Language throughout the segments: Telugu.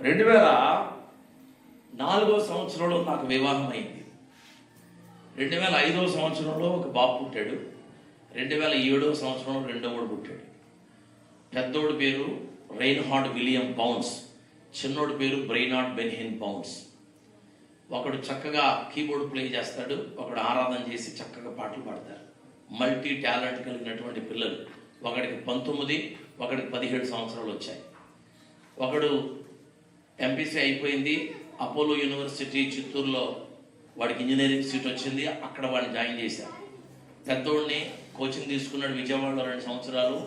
2004వ సంవత్సరంలో నాకు వివాహం అయింది. 2005వ సంవత్సరంలో ఒక బాబు పుట్టాడు. 2007వ సంవత్సరంలో రెండోవాడు పుట్టాడు. పెద్దోడి పేరు రైన్హార్డ్ విలియం పౌన్స్, చిన్నోడి పేరు బ్రెయినార్డ్ బెన్హిన్ పౌన్స్. ఒకడు చక్కగా కీబోర్డ్ ప్లే చేస్తాడు, ఒకడు ఆరాధన చేసి చక్కగా పాటలు పాడతారు. మల్టీ టాలెంట్ కలిగినటువంటి పిల్లలు. ఒకడికి 19, ఒకడికి 17 సంవత్సరాలు వచ్చాయి. ఒకడు ఎంపీసీ అయిపోయింది, అపోలో యూనివర్సిటీ చిత్తూరులో వాడికి ఇంజనీరింగ్ సీట్ వచ్చింది, అక్కడ వాడిని జాయిన్ చేశారు. పెద్దోడిని కోచింగ్ తీసుకున్నాడు విజయవాడలో 2 సంవత్సరాలు.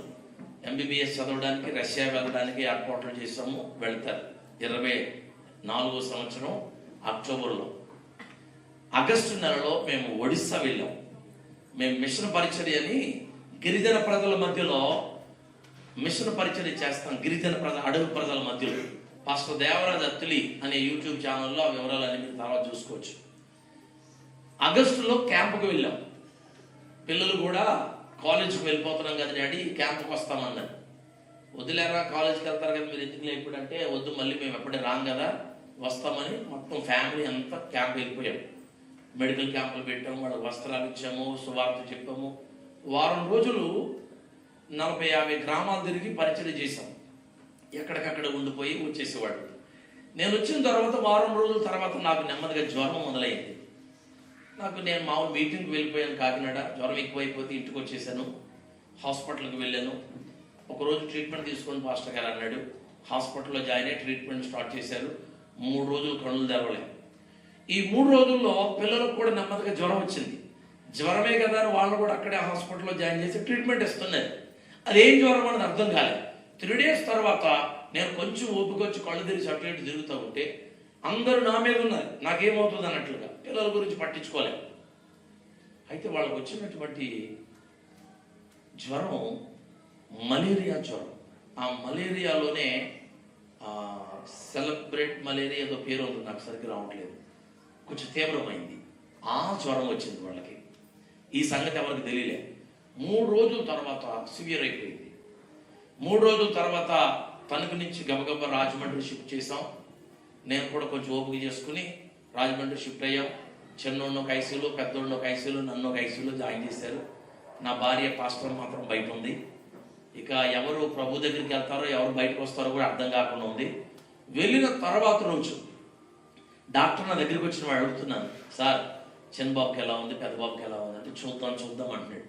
ఎంబీబీఎస్ చదవడానికి రష్యా వెళ్ళడానికి ఏర్పాట్లు చేసాము, వెళ్తారు. 24వ సంవత్సరం అక్టోబర్లో. ఆగస్టు నెలలో మేము ఒడిస్సా వెళ్ళాం. మేము మిషన్ పరిచర్య అని గిరిజన ప్రజల మధ్యలో మిషన్ పరిచర్య చేస్తాం. గిరిజన అడవి ప్రజల మధ్యలో పాస్టర్ దేవరాజ్ అత్తులి అనే యూట్యూబ్ ఛానల్లో ఆ వివరాలన్నీ మీరు తర్వాత చూసుకోవచ్చు. ఆగస్టులో క్యాంపుకి వెళ్ళాం. పిల్లలు కూడా కాలేజీకి వెళ్ళిపోతున్నాం కదా డాడీ, క్యాంపుకి వస్తామన్నారు. వదిలేరా, కాలేజీకి వెళ్తారు కదా మీరు, ఎందుకు లేకపోతే వద్దు, మళ్ళీ మేము ఎప్పుడే రాం కదా, వస్తామని మొత్తం ఫ్యామిలీ అంతా క్యాంప్ వెళ్ళిపోయాం. మెడికల్ క్యాంపులు పెట్టాము, వాళ్ళకి వస్త్రాలు ఇచ్చాము, సువార్త చెప్పాము. వారం రోజులు 40-50 గ్రామాలు తిరిగి పరిచయం చేశాం. ఎక్కడికక్కడ ఉండిపోయి వచ్చేసేవాడు. నేను వచ్చిన తర్వాత వారం రోజుల తర్వాత నాకు నెమ్మదిగా జ్వరం మొదలైంది. నేను మామూలు మీటింగ్కి వెళ్ళిపోయాను కాకినాడ. జ్వరం ఎక్కువైపోతే ఇంటికి వచ్చేసాను. హాస్పిటల్కి వెళ్ళాను. ఒకరోజు ట్రీట్మెంట్ తీసుకొని పాస్టర్ గారు అన్నాడు. హాస్పిటల్లో జాయిన్ అయ్యి ట్రీట్మెంట్ స్టార్ట్ చేశారు. 3 రోజులు కళ్ళు తెరవలేదు. ఈ 3 రోజుల్లో పిల్లలకు కూడా నెమ్మదిగా జ్వరం వచ్చింది. జ్వరమే కదా అని వాళ్ళు కూడా అక్కడే హాస్పిటల్లో జాయిన్ చేసి ట్రీట్మెంట్ ఇస్తున్నారు. అదేం జ్వరం అనేది అర్థం కాలేదు. 3 days తర్వాత నేను కొంచెం ఓపికొచ్చి కళ్ళు తెరిచి అటు ఇటు తిరుగుతూ ఉంటే అందరూ నా మీద ఉన్నారు, నాకేమవుతుంది అన్నట్లుగా. పిల్లల గురించి పట్టించుకోలేదు. అయితే వాళ్ళకు వచ్చినటువంటి జ్వరం మలేరియా జ్వరం. ఆ మలేరియాలోనే సెలబ్రేట్ మలేరియా ఏదో పేరు ఉంది, నాకు సరిగ్గా రావట్లేదు, కొంచెం తీవ్రమైంది. ఆ జ్వరం వచ్చింది వాళ్ళకి. ఈ సంగతి ఎవరికి తెలియలే. 3 రోజుల తర్వాత సివియర్ అయిపోయింది. 3 రోజుల తర్వాత తణుకు నుంచి గబగబా రాజమండ్రి షిఫ్ట్ చేసాం. నేను కూడా కొంచెం ఓపిక చేసుకుని రాజమండ్రి షిఫ్ట్ అయ్యాం. చిన్నోడిని ఒక ఐసీలో, పెద్దోడిని ఒక ఐసీలో, నన్ను ఒక ఐసీలో జాయిన్ చేశారు. నా భార్య పాస్టర్ మాత్రం బయట ఉంది. ఇక ఎవరు ప్రభు దగ్గరికి వెళ్తారో ఎవరు బయటకు వస్తారో కూడా అర్థం కాకుండా ఉంది. వెళ్ళిన తర్వాత రోజు డాక్టర్ నా దగ్గరికి వచ్చిన వాడు అడుగుతున్నాను, సార్ చిన్నబాబుకి ఎలా ఉంది, పెద్దబాబుకి ఎలా ఉంది అంటే చూద్దాం అంటున్నాడు.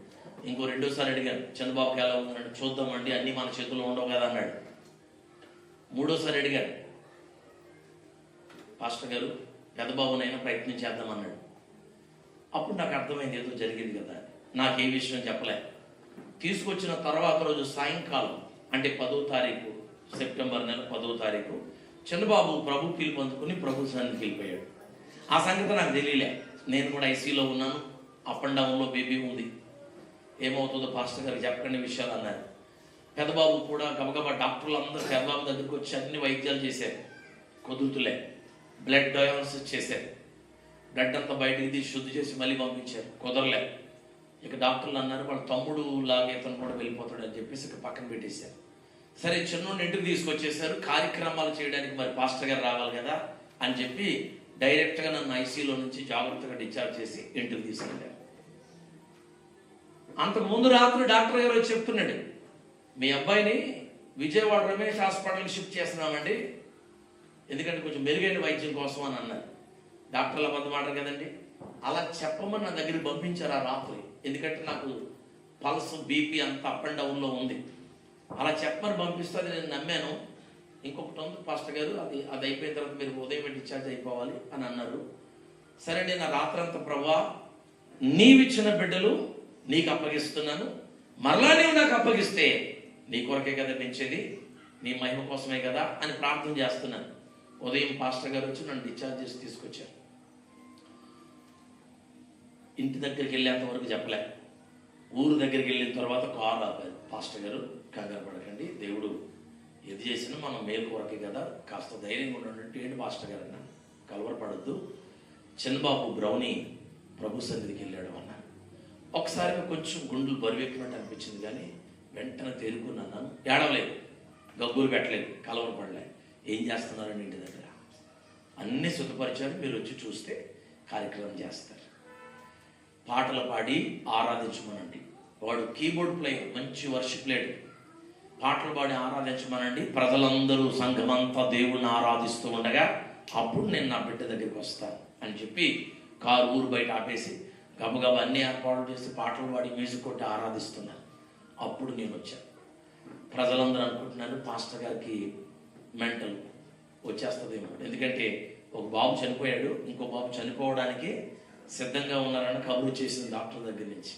ఇంకో 2సారి అడిగాను, చిన్నబాబుకి ఎలా ఉందంటే చూద్దామండి, అన్నీ మన చేతుల్లో ఉండవు కదా అన్నాడు. 3ఓసారి అడిగాడు, పాస్టర్ గారు పెద్దబాబునైనా ప్రయత్నం చేద్దామన్నాడు. అప్పుడు నాకు అర్థమైంది ఏదో జరిగింది కదా. నాకు ఏ విషయం చెప్పలే. తీసుకొచ్చిన తర్వాత రోజు సాయంకాలం అంటే 10వ తారీఖు, సెప్టెంబర్ నెల 10వ తారీఖు చిన్నబాబు ప్రభు పిలుపు అందుకుని ప్రభు సన్నిధికి వెళ్ళిపోయాడు. ఆ సంగతి నాకు తెలియలే. నేను కూడా ఐసీలో ఉన్నాను. అప్ అండ్ డౌన్లో బేబీ ఉంది. ఏమవుతుందో పాస్టర్ గారికి చెప్పకండి విషయాలు అన్నారు. పెద్దబాబు కూడా గబగబా డాక్టర్లు అందరూ పెద్దబాబు దగ్గరికి వచ్చి అన్ని వైద్యాలు చేశారు, కుదురుతులే. బ్లడ్ డయాలసిస్ చేశారు. బ్లడ్ అంతా బయటికి తీసి శుద్ధి చేసి మళ్ళీ పంపించారు, కుదరలే. ఇక డాక్టర్లు అన్నారు వాళ్ళ తమ్ముడు లాగా ఇతను కూడా వెళ్ళిపోతాడు అని చెప్పేసి ఇక పక్కన పెట్టేశారు. సరే చిన్నోడిని ఇంటికి తీసుకొచ్చేసారు. కార్యక్రమాలు చేయడానికి మరి పాస్టర్ గారు రావాలి కదా అని చెప్పి డైరెక్ట్గా నన్ను ఐసీలో నుంచి జాగ్రత్తగా డిశ్చార్జ్ చేసి ఇంటికి తీసుకెళ్ళారు. అంతకు ముందు రాత్రి డాక్టర్ గారు వచ్చి చెప్తున్నాడు, మీ అబ్బాయిని విజయవాడ రమేష్ హాస్పిటల్కి షిఫ్ట్ చేస్తున్నామండి, ఎందుకంటే కొంచెం మెరుగైన వైద్యం కోసం అని అన్నారు. డాక్టర్ల మంది మాట కదండి. అలా చెప్పమని నా దగ్గరికి పంపించారు ఆ రాత్రి. ఎందుకంటే నాకు పల్స్ బీపీ అంతా అప్ అండ్ డౌన్లో ఉంది. అలా చెప్పమని పంపిస్తే నేను నమ్మాను. ఇంకొకటి ఉంది పాస్టర్ గారు, అది అయిపోయిన తర్వాత మీరు ఉదయం డిశ్చార్జ్ అయిపోవాలి అని అన్నారు. సరే నేను ఆ రాత్రంతా ప్రభువా నీవిచ్చిన బిడ్డలు నీకు అప్పగిస్తున్నాను, మరలా నీవు నాకు అప్పగిస్తే నీ కొరకే కదా పెంచేది, నీ మహిమ కోసమే కదా అని ప్రార్థన చేస్తున్నాను. ఉదయం పాస్టర్ గారు వచ్చి నన్ను డిశ్చార్జ్ చేసి తీసుకొచ్చారు. ఇంటి దగ్గరికి వెళ్ళేంత వరకు చెప్పలే. ఊరు దగ్గరికి వెళ్ళిన తర్వాత కారు ఆపారు. పాస్టర్ గారు కంగారు పడకండి, దేవుడు ఏది చేసినా మనం మేలు కొరకే కదా, కాస్త ధైర్యంగా ఉండండి. ఏంటి పాస్టర్ గారు అన్నా, కలవరపడద్దు, చిన్నబాబు బ్రౌనీ ప్రభు సన్నిధికి వెళ్ళాడు అన్నాను. ఒకసారిగా కొంచెం గుండెలు బరువెక్కినట్టు అనిపించింది, కానీ వెంటనే తేరుకున్నాను. ఏడవలేదు, గబ్బులు పెట్టలేదు, కలవరపడలేదు. ఏం చేస్తున్నారండి ఇంటి దగ్గర? అన్నీ శుద్ధపరిచారు, మీరు వచ్చి చూస్తే కార్యక్రమం చేస్తారు. పాటలు పాడి ఆరాధించమనండి. వాడు కీబోర్డ్ ప్లేయర్, మంచి వర్షిప్ లీడర్. పాటలు పాడి ఆరాధించమనండి. ప్రజలందరూ సంఘమంతా దేవుణ్ణి ఆరాధిస్తూ ఉండగా అప్పుడు నేను నా బిడ్డ దగ్గరికి వస్తాను అని చెప్పి కారు ఊరు బయట ఆపేసి గబగబా అన్ని ఏర్పాట్లు చేసి పాటలు పాడి మ్యూజిక్ కొట్టి ఆరాధిస్తున్నాను. అప్పుడు నేను వచ్చాను. ప్రజలందరూ అనుకుంటున్నాను పాస్టర్ గారికి మెంటల్ వచ్చేస్తుందేమో, ఎందుకంటే ఒక బాబు చనిపోయాడు, ఇంకో బాబు చనిపోవడానికి సిద్ధంగా ఉన్నారని కబురు చేసింది డాక్టర్ దగ్గర నుంచి.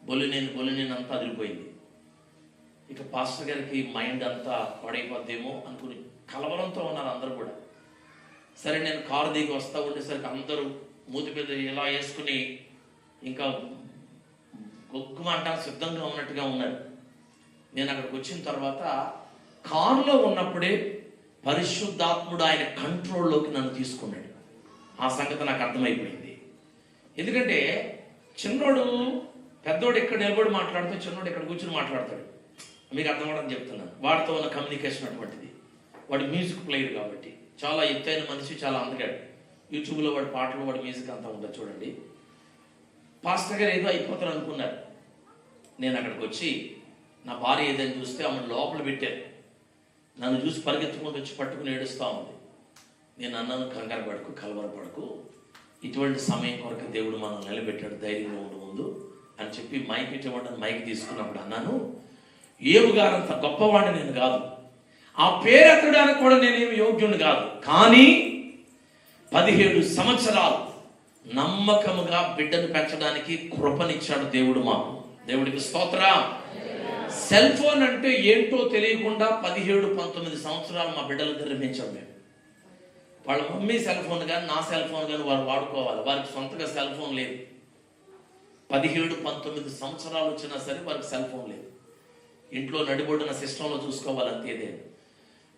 బొల్లినేని అంతా అదిరిపోయింది. ఇక పాస్టర్ గారికి మైండ్ అంతా పడైపోద్దేమో అనుకుని కలవరంతో ఉన్నారు అందరూ కూడా. సరే నేను కారు దిగి వస్తూ ఉండేసరికి అందరూ మూతి మీద ఇలా వేసుకుని ఇంకా గొక్కుమంటా సిద్ధంగా ఉన్నట్టుగా ఉన్నారు. నేను అక్కడికి వచ్చిన తర్వాత కారులో ఉన్నప్పుడే పరిశుద్ధాత్ముడు ఆయన కంట్రోల్లోకి నన్ను తీసుకున్నాడు. ఆ సంగతి నాకు అర్థమైపోయింది. ఎందుకంటే చిన్నోడు పెద్దోడు ఇక్కడ నిలబడి మాట్లాడితే చిన్నోడు ఇక్కడ కూర్చుని మాట్లాడతాడు. మీకు అర్థం అవడం చెప్తున్నాను. వాడితో ఉన్న కమ్యూనికేషన్ అటువంటిది. వాడు మ్యూజిక్ ప్లేయర్ కాబట్టి చాలా ఎత్తైన మనిషి, చాలా అందగాడు. యూట్యూబ్లో వాడి పాటలు, వాడి మ్యూజిక్ అంతా ఉంటుంది చూడండి. పాస్టర్ గారు ఏదో అయిపోతారు అనుకున్నారు. నేను అక్కడికి వచ్చి నా భార్య ఏదైనా చూస్తే ఆమె లోపల పెట్టారు. నన్ను చూసి పరిగెత్తుకుంటూ వచ్చి పట్టుకుని ఏడుస్తూ ఉంది. నేను అన్నాను, కంగారు పడకు, కలవరపడకు, ఇటువంటి సమయం కొరకు దేవుడు మనం నిలబెట్టాడు, ధైర్యంగా ఉండు ముందు అని చెప్పి మైక్ ఇవ్వడం మైక్ తీసుకున్నప్పుడు అన్నాను, ఏవు గారంత గొప్పవాడిని నేను కాదు, ఆ పేరు ఎత్తడానికి కూడా నేనేమి యోగ్యుని కాదు, కానీ 17 సంవత్సరాలు నమ్మకముగా బిడ్డను పెంచడానికి కృపనిచ్చాడు దేవుడు మాకు. దేవుడికి స్తోత్రం. సెల్ ఫోన్ అంటే ఏంటో తెలియకుండా 17-19 సంవత్సరాలు మా బిడ్డల దగ్గర పెంచాం మేము. వాళ్ళ మమ్మీ సెల్ ఫోన్ కానీ నా సెల్ ఫోన్ కానీ వారు వాడుకోవాలి. వారికి సొంతగా సెల్ ఫోన్ లేదు. 17-19 సంవత్సరాలు వచ్చినా సరే వారికి సెల్ ఫోన్ లేదు. ఇంట్లో నడిబొడ్డున సిస్టంలో చూసుకోవాలంతేదే.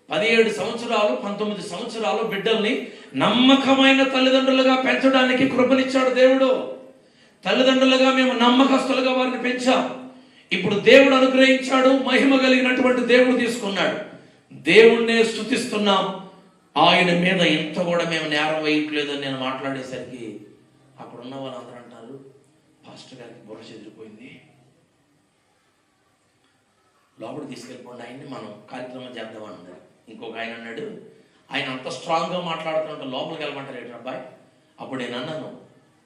17 సంవత్సరాలు 19 సంవత్సరాలు బిడ్డల్ని నమ్మకమైన తల్లిదండ్రులుగా పెంచడానికి కృపనిచ్చాడు దేవుడు. తల్లిదండ్రులుగా మేము నమ్మకస్తులుగా వారిని పెంచాం. ఇప్పుడు దేవుడు అనుగ్రహించాడు, మహిమ కలిగినటువంటి దేవుడు తీసుకున్నాడు. దేవుణ్ణే స్తుతిస్తున్నాం. ఆయన మీద ఇంత కూడా మేము నేరం వేయట్లేదని నేను మాట్లాడేసరికి అక్కడ ఉన్న వాళ్ళందరూ అంటారు, పాస్టర్ గారికి బుర్ర చెదిరిపోయింది, లోపల తీసుకెళ్ళిపోండి ఆయన్ని, మనం కార్యక్రమం చేద్దామన్నారు. ఇంకొక ఆయన అన్నాడు, ఆయన అంత స్ట్రాంగ్గా మాట్లాడుతుంటే లోపలికి వెళ్ళమంటారు ఏంటి అబ్బాయి. అప్పుడు నేను అన్నాను,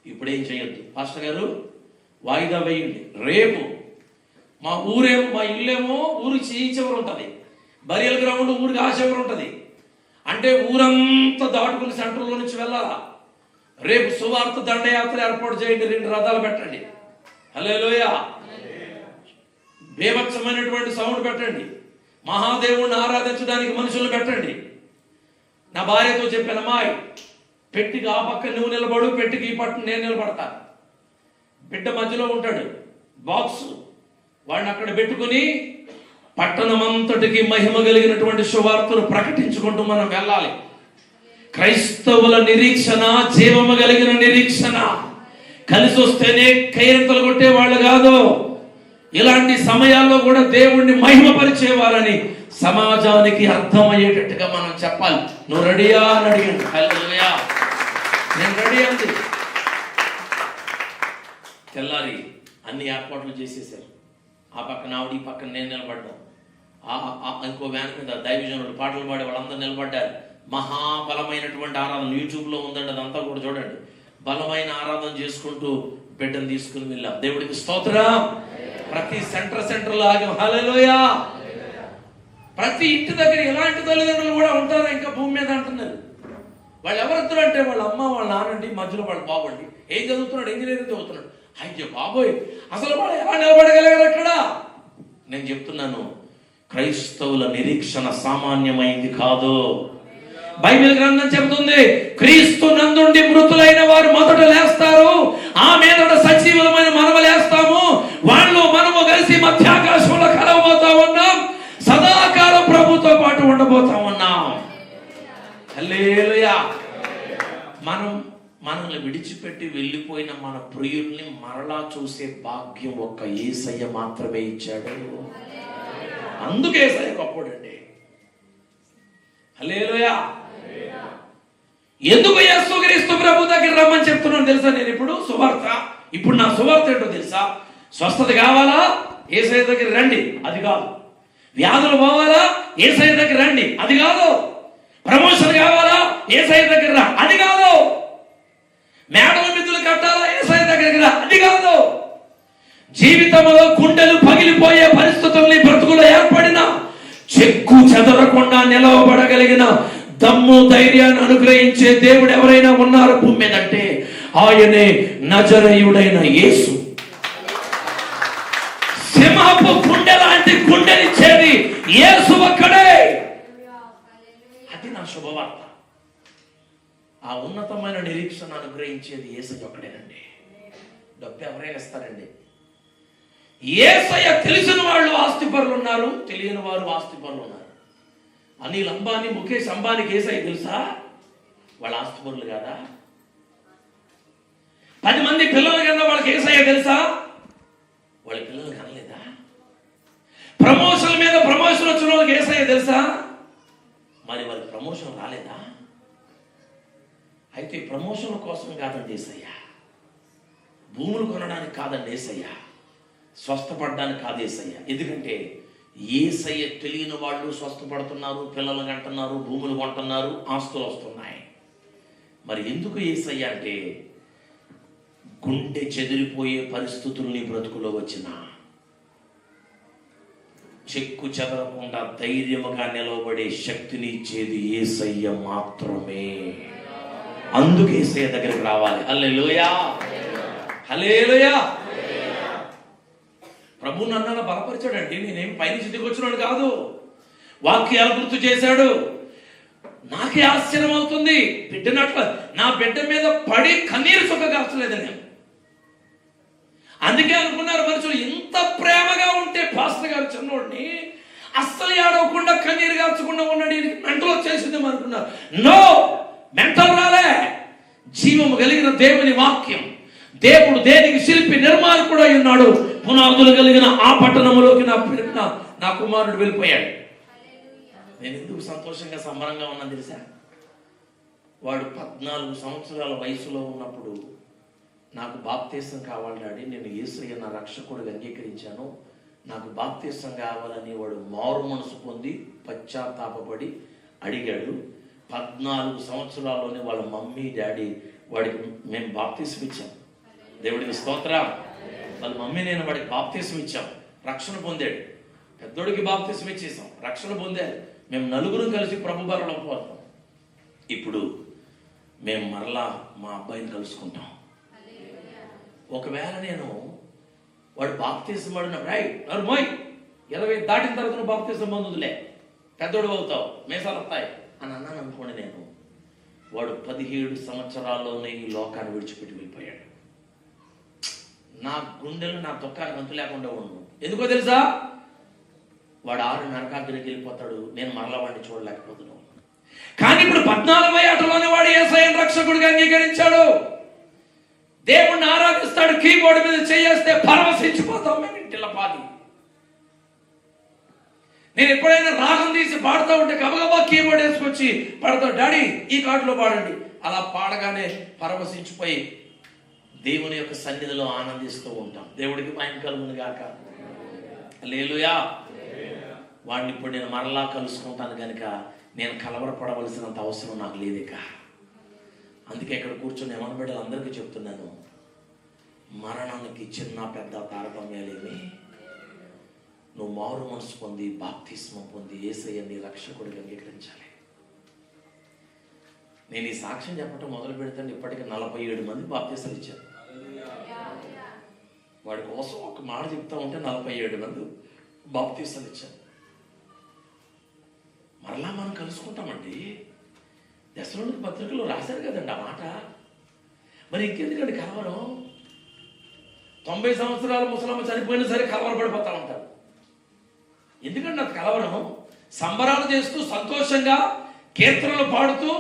ఇప్పుడేం చేయొద్దు పాస్టర్ గారు, వాయిదా వేయండి, రేపు మా ఇల్లేమో ఊరికి ఈ చివరి ఉంటుంది, బరియల్ గ్రౌండ్ ఊరికి ఆ చివరి ఉంటుంది. అంటే ఊరంతా దాటుకుని సెంటర్లో నుంచి వెళ్ళాలా. రేపు సువార్త దండయాత్ర ఏర్పాటు చేయండి, 2 రథాలు పెట్టండి, హల్లెలూయా, బేభత్సమైనటువంటి సౌండ్ పెట్టండి, మహాదేవుడిని ఆరాధించడానికి మనుషులు పెట్టండి. నా భార్యతో చెప్పాను, అమ్మాయి పెట్టికి ఆ పక్క నువ్వు నిలబడు, పెట్టికి ఈ పట్టు నేను నిలబడతా. బిడ్డ మధ్యలో ఉంటాడు బాక్స్, వాడిని అక్కడ పెట్టుకుని పట్టణమంతటికి మహిమ కలిగినటువంటి సువార్తను ప్రకటించుకుంటూ మనం వెళ్ళాలి. క్రైస్తవుల నిరీక్షణ జీవము కలిగిన నిరీక్షణ. కలిసి వస్తేనే కైరంతలు కొట్టే వాళ్ళు కాదు. ఇలాంటి సమయాల్లో కూడా దేవుణ్ణి మహిమపరిచేవారని సమాజానికి అర్థమయ్యేటట్టుగా మనం చెప్పాలి. నువ్వు రెడీయా అని అడిగాను. హల్లెలూయా, నేను రెడీ అంది. తెల్లారి అన్ని ఏర్పాట్లు చేసేసారు. ఆ పక్కన ఆవిడ, ఈ పక్కన నేను నిలబడ్డాను. ఇంకో వ్యాన్ మీద దైవజనుడు పాటలు పాడే వాళ్ళందరూ నిలబడ్డారు. మహాబలమైనటువంటి ఆరాధన యూట్యూబ్లో ఉందండి, అదంతా కూడా చూడండి. బలమైన ఆరాధన చేసుకుంటూ బిడ్డను తీసుకుని వెళ్ళాం. దేవుడికి స్తోత్రం. ప్రతి సెంటర్ లాగా హల్లెలూయా. ప్రతి ఇంటి దగ్గర ఇలాంటి తల్లిదండ్రులు కూడా ఉంటారు ఇంకా భూమి మీద అంటున్నారు. వాళ్ళు ఎవరిద్దరు అంటే వాళ్ళ అమ్మ వాళ్ళ నాన్నండి, మధ్యలో వాళ్ళ బాబండి. ఏం చదువుతున్నాడు? ఇంజనీరింగ్ చదువుతున్నాడు. అయ్యో బాబోయ్, అసలు వాళ్ళు ఎలా నిలబడగలిగారు అక్కడ? నేను చెప్తున్నాను, క్రైస్తవుల నిరీక్షణ సామాన్యమైంది కాదు. బైబిల్ గ్రంథం చెబుతుంది, క్రీస్తు నందుండి మృతులైన వారు మొదట లేస్తారు, ఆ మీదట సజీవులమైన మనము లేస్తాము. వాళ్ళు మనము కలిసి మధ్యాకాశంలో కలవబోతా ఉన్నాం, సదాకాలం ప్రభుతో పాటు ఉండబోతా ఉన్నాం. హల్లెలూయా. మనల్ని విడిచిపెట్టి వెళ్ళిపోయిన మన ప్రియుల్ని మరలా చూసే భాగ్యం ఒక్క యేసయ్య మాత్రమే ఇచ్చాడు. అందుకే యేసయ్య గొప్పడండి. హల్లెలూయా. ఎందుకు యేసుక్రీస్తు ప్రభు దగ్గర రమ్మని చెప్తున్నాను తెలుసా? నేను ఇప్పుడు నా సువార్త ఏంటో తెలుసా? స్వస్థత కావాలా? యేసయ్య దగ్గర రండి, అది కాదు. వ్యాధులు పోవాలా? యేసయ్య దగ్గర రండి, అది కాదు. ప్రమోషన్ కావాలా? యేసయ్య దగ్గర రా, అది కాదు. మేడల మిద్దులు కట్టాలా? యేసయ్య దగ్గరికి రా, అది కాదు. జీవితంలో గుండెలు పగిలిపోయే పరిస్థితుల్ని బ్రతుకులో ఏర్పడిన చెక్కు చెదరకుండా నిలవబడగలిగిన దమ్ము ధైర్యాన్ని అనుగ్రహించే దేవుడు ఎవరైనా ఉన్నారు భూమి మీద అంటే ఆయనే నజరేయుడైన యేసు. సింహపు గుండె లాంటి గుండెనిచ్చేది యేసు ఒక్కడే. అది నా శుభవార్త. ఆ ఉన్నతమైన నిరీక్షణ అనుగ్రహించేది యేసయ్య ఒక్కడేనండి. డబ్బు ఎవరైనా ఇస్తారండి. యేసయ్య తెలిసిన వాళ్ళు ఆస్తిపరులు ఉన్నారు, తెలియని వారు ఆస్తిపరులు ఉన్నారు. అనిల్ అంబానీ, ముఖేష్ అంబానీకి యేసయ్య తెలుసా? వాళ్ళ ఆస్తిపరులు కాదా? 10 మంది పిల్లలు కన్నా వాళ్ళకి యేసయ్య తెలుసా? వాళ్ళ పిల్లలు కనలేదా? ప్రమోషన్ మీద ప్రమోషన్ వచ్చిన వాళ్ళకి యేసయ్య తెలుసా? మరి వాళ్ళకి ప్రమోషన్ రాలేదా? అయితే ప్రమోషన్ కోసం కాదండి యేసయ్య, భూములు కొనడానికి కాదండి యేసయ్య, స్వస్థపడడానికి కాదు యేసయ్య. ఎందుకంటే యేసయ్య తెలియని వాళ్ళు స్వస్థపడుతున్నారు, పిల్లలు కంటున్నారు, భూములు కొంటున్నారు, ఆస్తులు వస్తున్నాయి. మరి ఎందుకు యేసయ్య అంటే గుండె చెదిరిపోయే పరిస్థితుల్ని బ్రతుకులో వచ్చిన చెక్కు చెదరకుండా ధైర్యముగా నిలవబడే శక్తిని ఇచ్చేది యేసయ్య మాత్రమే. అందుకే యేసయ్య దగ్గరికి రావాలి. హల్లెలూయా, హల్లెలూయా. ప్రభు నన్ను బలపరిచాడండి. నేనేం పైనుంచి దిగొచ్చినాడు కాదు, వాక్యాలు గుర్తు చేశాడు. నాకే ఆశ్చర్యం అవుతుంది. బిడ్డనట్ల నా బిడ్డ మీద పడి కన్నీరు చుక్క కాల్చలేదు నేను. అందుకే అనుకున్నారు మనుషులు, ఇంత ప్రేమగా ఉంటే పాస్టర్ గారు చిన్నోడిని అస్సలు ఏడవకుండా కన్నీరు కాల్చకుండా ఉన్నాడు, మెంటల్ వచ్చేసిందేమో అనుకున్నారు. నో, మెంటల్ రాలే. జీవము కలిగిన దేవుని వాక్యం, దేవుడు దేనికి శిల్పి నిర్మాణకుడు అయి ఉన్నాడు. పునాదులు కలిగిన ఆ పట్టణంలోకి నా కుమారుడు వెళ్ళిపోయాడు. నేను ఎందుకు సంతోషంగా సంబరంగా ఉన్నాను తెలుసా? వాడు 14 సంవత్సరాల వయసులో ఉన్నప్పుడు నాకు బాప్తీసం కావాలి డాడీ, నేను యేసయ్య నా రక్షకుడిగా అంగీకరించాను, నాకు బాప్తీసం కావాలని వాడు మారు మనసు పొంది పశ్చాత్తాపపడి అడిగాడు. 14 సంవత్సరాల్లోనే వాళ్ళ మమ్మీ డాడీ వాడికి మేము బాప్తీసం ఇచ్చాం. దేవుడికి స్తోత్రం. వాళ్ళ మమ్మీ నేను వాడికి బాప్తీసం ఇచ్చాం, రక్షణ పొందాడు. పెద్దోడికి బాప్తీసం ఇచ్చేసాం, రక్షణ పొందాడు. మేము నలుగురు కలిసి ప్రభు బలలో పోతాం. ఇప్పుడు మేము మరలా మా అబ్బాయిని కలుసుకుంటాం. ఒకవేళ నేను వాడు బాప్తీసం పడినప్పుడు మోయ్ 20 దాటిన తర్వాత నువ్వు బాప్తీసం పొందుదులే, పెద్దోడు అవుతావు, మేసాలు వస్తాయి అని అన్నాను అనుకోండి. నేను వాడు 17 సంవత్సరాల్లోనే ఈ లోకాన్ని విడిచిపెట్టి వెళ్ళిపోయాడు. నా గుండెలు నా దుఃఖానికి అంతు లేకుండా ఉండు. ఎందుకో తెలుసా? వాడు 6 నరకాగ్నికి వెళ్ళిపోతాడు, నేను మరలా వాడిని చూడలేకపోతున్నాను. కానీ ఇప్పుడు 14వ ఏటలోనే వాడు యేసయ్యను రక్షకుడిగా అంగీకరించాడు. దేవుణ్ణి ఆరాధిస్తాడు. కీబోర్డు మీద చేయేస్తే పరవశించిపోతాం మేము ఇంటిలో పాది. నేను ఎప్పుడైనా రాగం తీసి పాడుతూ ఉంటే గబగబా కీబోర్డ్ వేసుకొచ్చి పాడతాడు, డాడీ ఈ కార్డులో పాడండి. అలా పాడగానే పరవశించిపోయి దేవుని యొక్క సన్నిధిలో ఆనందిస్తూ ఉంటాం. దేవుడికి మహిమ కలుగును గాక. హల్లెలూయా. వాడిని ఇప్పుడు నేను మరలా కలుసుకుంటాను కనుక నేను కలవరపడవలసినంత అవసరం నాకు లేదు ఇక. అందుకే ఇక్కడ కూర్చొని ఏమన్న బిడ్డలు అందరికీ చెప్తున్నాను, మరణానికి చిన్న పెద్ద తారతమ్యాలేమి. నువ్వు మారు మనసు పొంది బాప్తిస్మం పొంది యేసయ్యని రక్షకుడిగా అంగీకరించాలి. నేను ఈ సాక్ష్యం చెప్పటం మొదలు పెడతాను. ఇప్పటికీ 47 మంది బాప్తిసాలు ఇచ్చారు. వాడి కోసం ఒక మాట చెప్తా ఉంటే 47 మంది బాప్తిసాలు ఇచ్చారు. మరలా మనం కలుసుకుంటామండి. దశలోని పత్రికలో రాశారు కదండి ఆ మాట. మరి ఇంకెందుకండి కలవరం? 90 సంవత్సరాల ముసలమ్మ చనిపోయినా సరే కలవరపడిపోతా ఉంటారు. ఎందుకంటే నాకు కలవరం? సంబరాలు చేస్తూ సంతోషంగా కీర్తనలు పాడుతూ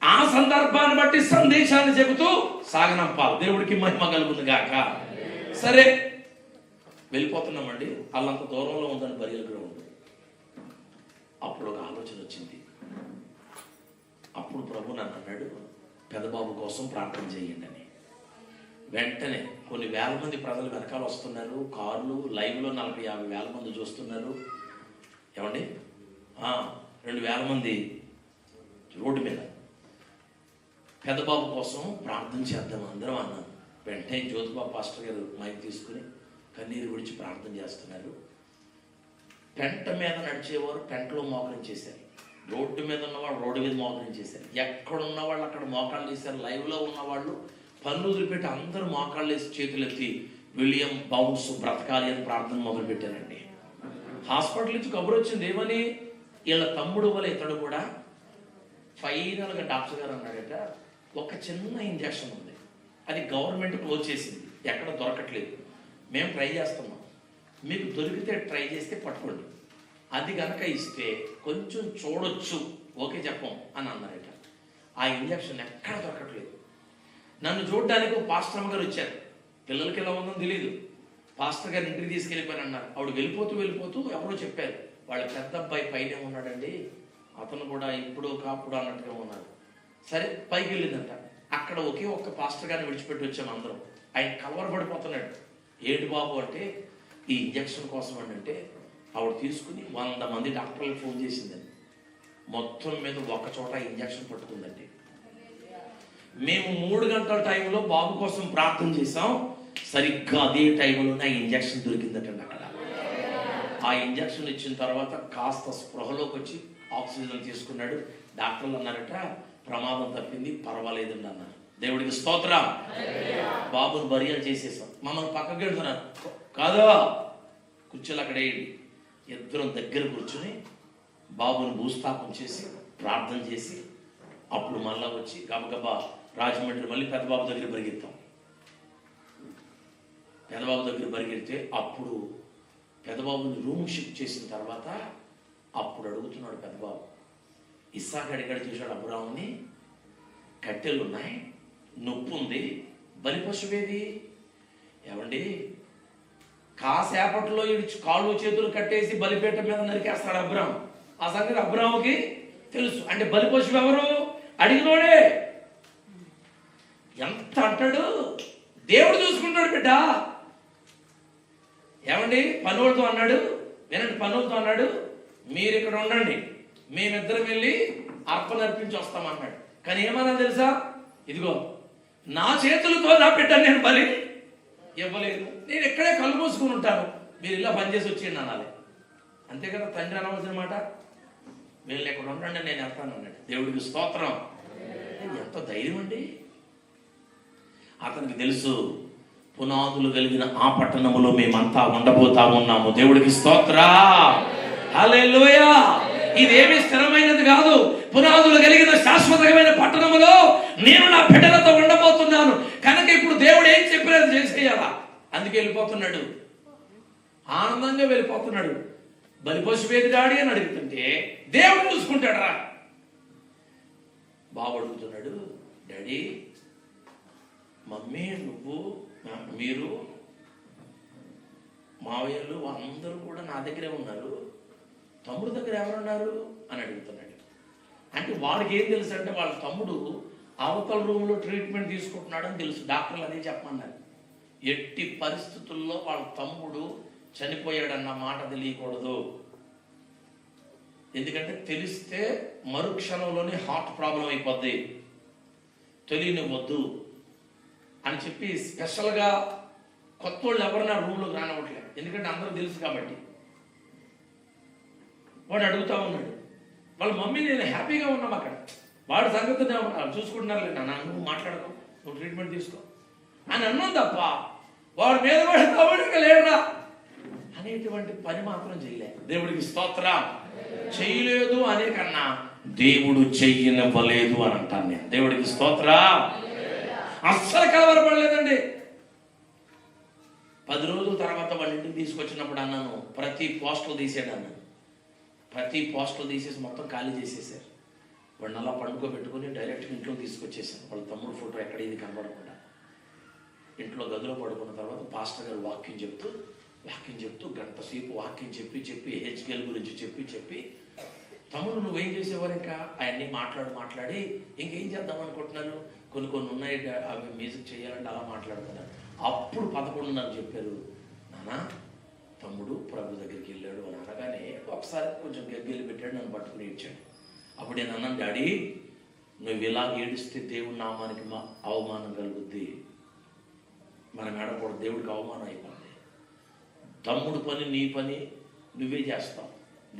ఆ సందర్భాన్ని బట్టి సందేశాన్ని చెబుతూ సాగనంపాలి. దేవుడికి మహిమ కలుగుతుంది గాక. సరే వెళ్ళిపోతున్నామండి. వాళ్ళంత దూరంలో ఉందని బరియల్ గ్రౌండ్. అప్పుడు ఒక ఆలోచన వచ్చింది. అప్పుడు ప్రభు నన్ను అన్నాడు, పెదబాబు కోసం ప్రార్థన చేయండి అని. వెంటనే కొన్ని వేల మంది ప్రజలు వెనకాల వస్తున్నారు, కార్లు లైవ్లో 40-50 వేల మంది చూస్తున్నారు. ఏమండి 2,000 మంది రోడ్డు మీద. పెదబాబు కోసం ప్రార్థన చేద్దాం అందరం అన్నాను. వెంటనే జ్యోతిబాబు పాస్టర్ గారు మైక్ తీసుకుని కన్నీరు విడిచి ప్రార్థన చేస్తున్నారు. పెంట మీద నడిచేవారు పెంటలో మోకరించేశారు, రోడ్డు మీద ఉన్నవాళ్ళు రోడ్డు మీద మోకరించేశారు, ఎక్కడ ఉన్నవాళ్ళు అక్కడ మోకాళ్ళు వేశారు. లైవ్లో ఉన్నవాళ్ళు పన్ను వదిలిపెట్టి అందరూ మోకాళ్ళు వేసి చేతులు ఎత్తి విలియం బౌన్స్ బ్రతకాలి అని ప్రార్థన మొదలు పెట్టారండి. హాస్పిటల్ నుంచి కబురు వచ్చింది ఏమని, వీళ్ళ తమ్ముడు వల్ల ఇతడు కూడా ఫైనల్గా డాక్టర్ గారు అన్నాడట, ఒక చిన్న ఇంజక్షన్ ఉంది, అది గవర్నమెంట్ క్లోజ్ చేసింది, ఎక్కడ దొరకట్లేదు, మేము ట్రై చేస్తున్నాం, మీకు దొరికితే ట్రై చేస్తే పట్టుకోండి, అది కనుక ఇస్తే కొంచెం చూడొచ్చు, ఓకే చెప్పం అని అన్నారట. ఆ ఇంజక్షన్ ఎక్కడ దొరకట్లేదు. నన్ను చూడడానికి పాస్టర్ గారు వచ్చారు, పిల్లలకి ఎలా ఉందో తెలియదు, పాస్టర్ గారు ఇంటికి తీసుకెళ్ళిపోయారు అన్నారు. ఆవిడ వెళ్ళిపోతూ ఎవరో చెప్పారు, వాళ్ళ పెద్ద అబ్బాయి పైనే ఉన్నాడండి, అతను కూడా ఇప్పుడు కాప్పుడు అన్నట్టుగా ఉన్నాడు. సరే పైకి వెళ్ళిందంట. అక్కడ ఒకే ఒక్క పాస్టర్ గారిని విడిచిపెట్టి వచ్చాము అందరం. ఆయన కలవరపడిపోతున్నాడు. ఏడు బాబు అంటే ఈ ఇంజక్షన్ కోసం అంటే ఆవిడ తీసుకుని 100 మంది డాక్టర్లకు ఫోన్ చేసిందండి. మొత్తం మీద ఒక చోట ఇంజక్షన్ పట్టుకుందండి. మేము 3 గంటల టైంలో బాబు కోసం ప్రార్థన చేసాం, సరిగ్గా అదే టైంలోనే ఆ ఇంజక్షన్ దొరికిందటండి. అక్కడ ఆ ఇంజక్షన్ ఇచ్చిన తర్వాత కాస్త స్పృహలోకి వచ్చి ఆక్సిజన్ తీసుకున్నాడు. డాక్టర్లు అన్నారట, ప్రమాదం తప్పింది, పర్వాలేదండి అన్నారు. దేవుడికి స్తోత్రం. బాబుని బర్యాలు చేసేసాం. మమ్మల్ని పక్కకి వెళ్తున్నారు, కాదా కూర్చోలు అక్కడ వేయండి. ఇద్దరం దగ్గర కూర్చుని బాబుని భూస్థాపన చేసి ప్రార్థన చేసి అప్పుడు మళ్ళా వచ్చి గబగబా రాజమండ్రి మళ్ళీ పెద్దబాబు దగ్గర పరిగెత్తాం. పెద్దబాబు దగ్గర పరిగెడితే అప్పుడు పెద్దబాబుని రూమ్ షిఫ్ట్ చేసిన తర్వాత అప్పుడు అడుగుతున్నాడు పెద్దబాబు, ఇస్సాకు అడిగాడు, చూశాడు అబ్రాహాముని, కట్టెలు ఉన్నాయి, నొప్పి ఉంది, బలి పశువేది? ఏమండి కాసేపట్లో ఇడిచి కాళ్ళు చేతులు కట్టేసి బలిపేట మీద నరికేస్తాడు అబ్రాహం. ఆ సంగతి అబ్రాహాముకి తెలుసు. అంటే బలి పశువు ఎవరు? అడిగినోడే. ఎంత అంటాడు, దేవుడు చూసుకుంటాడు బిడ్డ. ఏమండి పనులతో అన్నాడు, వినండి, పనులతో అన్నాడు, మీరు ఇక్కడ ఉండండి, మేమిద్దరం వెళ్ళి అర్పణ అర్పించి వస్తామన్నాడు. కానీ ఏమన్నా తెలుసా, ఇదిగో నా చేతులతో నా బిడ్డ నేను బలి ఇవ్వలేదు, నేను ఇక్కడే కళ్ళు మూసుకుని ఉంటాను, మీరు ఇలా పనిచేసి వచ్చేయండి అనాలి. అంతే కదా తండ్రి అనవలసిన మాట. వీళ్ళు ఇక్కడ ఉండండి, నేను వెళ్తాను అన్నాడు. దేవుడికి స్తోత్రం. ఎంత ధైర్యం అండి. అతనికి తెలుసు, పునాదులు కలిగిన ఆ పట్టణములో మేమంతా ఉండబోతా ఉన్నాము. దేవుడికి స్తోత్రం. హల్లెలూయా. ఇదేమీ స్థిరమైనది కాదు, పునాదులు కలిగిన శాశ్వతమైన పట్టణములో నేను నా బిడ్డలతో ఉండబోతున్నాను. కనుక ఇప్పుడు దేవుడు ఏం చెప్పినది చేసేయాలా, అందుకే వెళ్ళిపోతున్నాడు, ఆనందంగా వెళ్ళిపోతున్నాడు. బలిపశువేది డాడీ అని అడుగుతుంటే దేవుడు చూసుకుంటాడు రా. బాబు అడుగుతున్నాడు, డాడీ మమ్మీ నువ్వు మీరు మావయ్యలు అందరూ కూడా నా దగ్గరే ఉన్నారు, తమ్ముడు దగ్గర ఎవరున్నారు అని అడుగుతున్నాడు. అంటే వాడికి ఏం తెలుసు అంటే వాళ్ళ తమ్ముడు అవతల రూమ్లో ట్రీట్మెంట్ తీసుకుంటున్నాడు అని తెలుసు. డాక్టర్లు అదే చెప్పమన్నారు. ఎట్టి పరిస్థితుల్లో వాళ్ళ తమ్ముడు చనిపోయాడన్న మాట తెలియకూడదు. ఎందుకంటే తెలిస్తే మరుక్షణంలోనే హార్ట్ ప్రాబ్లం అయిపోద్ది, తెలియనివ్వద్దు అని చెప్పి స్పెషల్గా కొత్త వాళ్ళు ఎవరైనా రూమ్లోకి రానివ్వట్లేదు. ఎందుకంటే అందరూ తెలుసు కాబట్టి. వాడు అడుగుతా ఉన్నాడు, వాళ్ళ మమ్మీ నేను హ్యాపీగా ఉన్నాం అక్కడ, వాడి సంగతి చూసుకుంటున్నారు లేదు నాన్న, నువ్వు మాట్లాడకు, నువ్వు ట్రీట్మెంట్ తీసుకో అని అన్నాం తప్ప వాడి మీద వాడి తమ్ముడికి లేడురా అనేటువంటి పని మాత్రం చేయలే. దేవుడికి స్తోత్రం. చేయలేదు అనే కన్నా దేవుడు చెయ్యనివ్వలేదు అని అంటాను నేను. దేవుడికి స్తోత్రం. అస్సలు కలవరపడలేదండి. 10 రోజుల తర్వాత వాళ్ళ ఇంటికి తీసుకొచ్చినప్పుడు అన్నాను, ప్రతి పోస్టల్ తీసాడు అన్నాను. ప్రతి పోస్టల్ తీసేసి మొత్తం ఖాళీ చేసేసారు. వాడిని అలా పండుకోబెట్టుకుని డైరెక్ట్గా ఇంట్లో తీసుకొచ్చేసాను. వాళ్ళ తమ్ముడు ఫోటో ఎక్కడ ఇది కనబడకుండా ఇంట్లో గదిలో పడుకున్న తర్వాత పాస్టర్ గారు వాక్యం చెప్తూ గంట సేపు వాక్యం చెప్పి హెచ్కేల్ గురించి చెప్పి తమ్ముడు నువ్వేం చేసేవారు? ఇంకా అవన్నీ మాట్లాడి ఇంకేం చేద్దాం అనుకుంటున్నాను, కొన్ని ఉన్నాయి అవి మ్యూజిక్ చేయాలంటే అలా మాట్లాడుతున్నారు. అప్పుడు 11 చెప్పారు, నానా తమ్ముడు ప్రభు దగ్గరికి వెళ్ళాడు అని అనగానే ఒకసారి కొంచెం గగ్గెలు పెట్టాడు, నన్ను పట్టుకుని ఇచ్చాడు. అప్పుడు నేను అన్నాను, డాడీ నువ్వు ఇలా ఏడిస్తే దేవుడి నామానికి అవమానం కలుగుద్ది, మన మేడకూడదు, దేవుడికి అవమానం అయిపోద్ది. తమ్ముడు పని నీ పని నువ్వే చేస్తావు,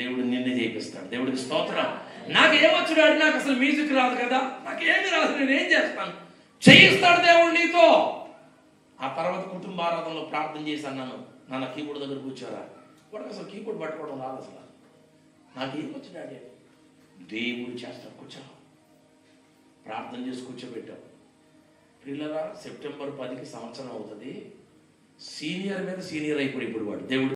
దేవుడు నిన్నే చేపిస్తాడు. దేవుడికి స్తోత్రం. నాకేమొచ్చు డాడీ, నాకు అసలు మ్యూజిక్ రాదు కదా, నాకేమి రాదు, నేనేం చేస్తాను? చేయిస్తాడు దేవుడు నీతో. ఆ తర్వాత కుటుంబ ఆరాధనలో ప్రార్థన చేసి అన్నాను, నాన్న కీబోర్డ్ దగ్గర కూర్చోరా. వాడికి అసలు కీబోర్డ్ పట్టుకోవడం రాదు అసలు. నాకేమొచ్చు డాడీ, దేవుడు చేస్తాడు, కూర్చో. ప్రార్థన చేసి కూర్చోబెట్టాం. పిల్లరా సెప్టెంబర్ 10కి సంవత్సరం అవుతుంది. సీనియర్ మీద సీనియర్ అయిపోయి ఇప్పుడు వాడు దేవుడు